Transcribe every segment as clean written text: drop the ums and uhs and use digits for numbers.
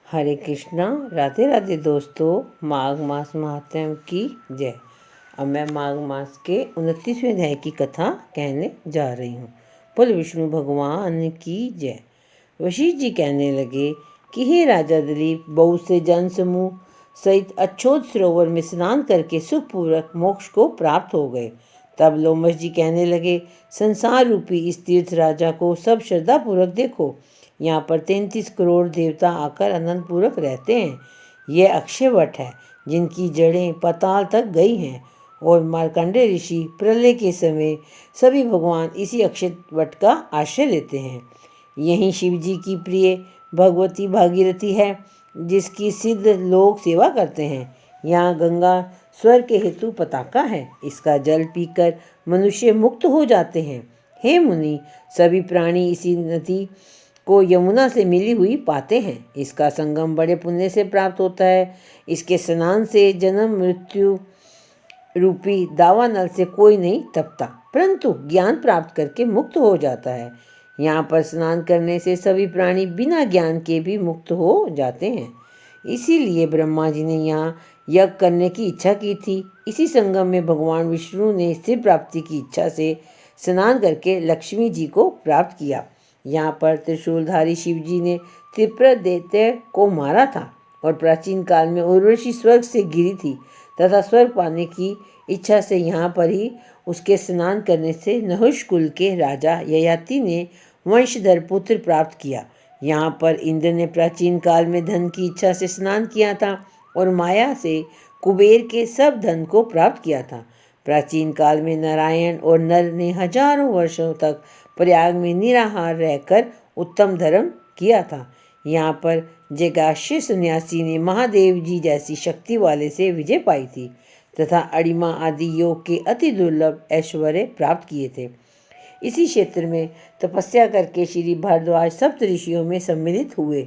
हरे कृष्णा, राधे राधे दोस्तों। माघ मास महात्म्य की जय। अब मैं माघ मास के 29वें अध्याय की कथा कहने जा रही हूँ। बोल विष्णु भगवान की जय। वशिष्ठ जी कहने लगे कि हे राजा दिलीप, बहुत से जन समूह सहित अच्छोद सरोवर में स्नान करके सुखपूर्वक मोक्ष को प्राप्त हो गए। तब लोमश जी कहने लगे, संसार रूपी इस तीर्थ राजा को सब श्रद्धापूर्वक देखो। यहाँ पर 33 करोड़ देवता आकर अनंत पूर्वक रहते हैं। यह अक्षय वट है जिनकी जड़ें पाताल तक गई हैं, और मार्कंडेय ऋषि प्रलय के समय सभी भगवान इसी अक्षय वट का आश्रय लेते हैं। यहीं शिव जी की प्रिय भगवती भागीरथी है, जिसकी सिद्ध लोग सेवा करते हैं। यहाँ गंगा स्वर्ग के हेतु पताका है, इसका जल पीकर मनुष्य मुक्त हो जाते हैं। हे मुनि, सभी प्राणी इसी नदी को यमुना से मिली हुई पाते हैं। इसका संगम बड़े पुण्य से प्राप्त होता है। इसके स्नान से जन्म मृत्यु रूपी दावानल से कोई नहीं तपता, परंतु ज्ञान प्राप्त करके मुक्त हो जाता है। यहाँ पर स्नान करने से सभी प्राणी बिना ज्ञान के भी मुक्त हो जाते हैं। इसीलिए ब्रह्मा जी ने यहाँ यज्ञ करने की इच्छा की थी। इसी संगम में भगवान विष्णु ने स्थिर प्राप्ति की इच्छा से स्नान करके लक्ष्मी जी को प्राप्त किया। यहाँ पर त्रिशूलधारी शिव जी ने त्रिपुर दैत्य को मारा था, और प्राचीन काल में उर्वशी स्वर्ग से गिरी थी तथा स्वर्ग पाने की इच्छा से यहाँ पर ही उसके स्नान करने से नहुष कुल के राजा ययाति ने वंशधर पुत्र प्राप्त किया। यहाँ पर इंद्र ने प्राचीन काल में धन की इच्छा से स्नान किया था, और माया से कुबेर के सब धन को प्राप्त किया था। प्राचीन काल में नारायण और नर ने हजारों वर्षों तक प्रयाग में निराहार रहकर उत्तम धर्म किया था। यहाँ पर जगाश्य सन्यासी ने महादेव जी जैसी शक्ति वाले से विजय पाई थी तथा अड़िमा आदि योग के अति दुर्लभ ऐश्वर्य प्राप्त किए थे। इसी क्षेत्र में तपस्या करके श्री भारद्वाज सप्त ऋषियों में सम्मिलित हुए।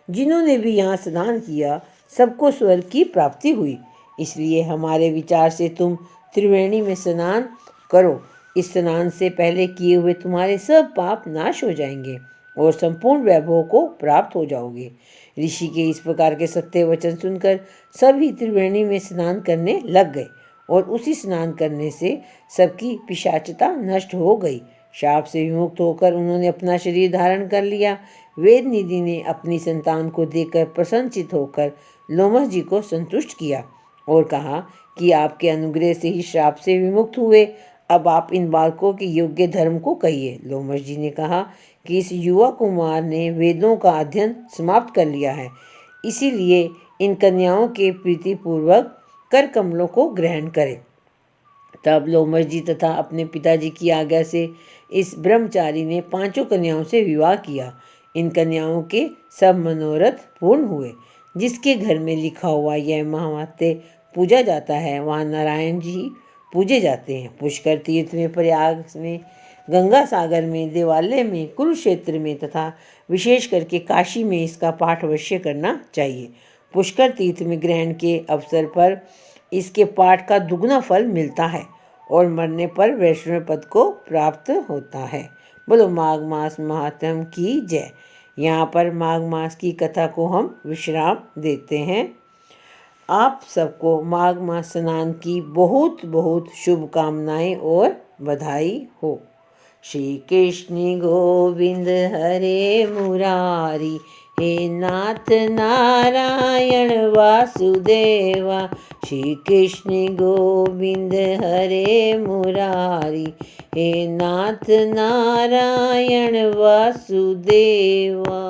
जिन्होंने भी यहाँ स्नान किया सबको स्वर्ग की प्राप्ति हुई। इसलिए हमारे विचार से तुम त्रिवेणी में स्नान करो। इस स्नान से पहले किए हुए तुम्हारे सब पाप नाश हो जाएंगे और संपूर्ण वैभव को प्राप्त हो जाओगे। ऋषि के इस प्रकार के सत्य वचन सुनकर सभी त्रिवेणी में स्नान करने लग गए, और उसी स्नान करने से सबकी पिशाचता नष्ट हो गई। शाप से विमुक्त होकर उन्होंने अपना शरीर धारण कर लिया। वेद निधि ने अपनी संतान को देखकर प्रसन्नचित होकर लोमश जी को संतुष्ट किया और कहा कि आपके अनुग्रह से ही श्राप से विमुक्त हुए। अब आप इन बालकों के योग्य धर्म को कहिए। लोमश जी ने कहा कि इस युवा कुमार ने वेदों का अध्ययन समाप्त कर लिया है, इसीलिए इन कन्याओं के प्रीतिपूर्वक कर कमलों को ग्रहण करें। तब लोमश जी तथा अपने पिताजी की आज्ञा से इस ब्रह्मचारी ने 5 कन्याओं से विवाह किया। इन कन्याओं के सब मनोरथ पूर्ण हुए। जिसके घर में लिखा हुआ यह महावात्य पूजा जाता है, वहाँ नारायण जी पूजे जाते हैं। पुष्कर तीर्थ में, प्रयाग में, गंगा सागर में, देवालय में, कुरुक्षेत्र में तथा विशेष करके काशी में इसका पाठ अवश्य करना चाहिए। पुष्कर तीर्थ में ग्रहण के अवसर पर इसके पाठ का दुगना फल मिलता है और मरने पर वैष्णव पद को प्राप्त होता है। बोलो माघ मास महात्म्य की जय। यहाँ पर माघ मास की कथा को हम विश्राम देते हैं। आप सबको माघ मास स्नान की बहुत बहुत शुभकामनाएं और बधाई हो। श्री कृष्ण गोविंद हरे मुरारी, हे नाथ नारायण वासुदेवा। श्री कृष्ण गोविंद हरे मुरारी, हे नाथ नारायण वासुदेवा।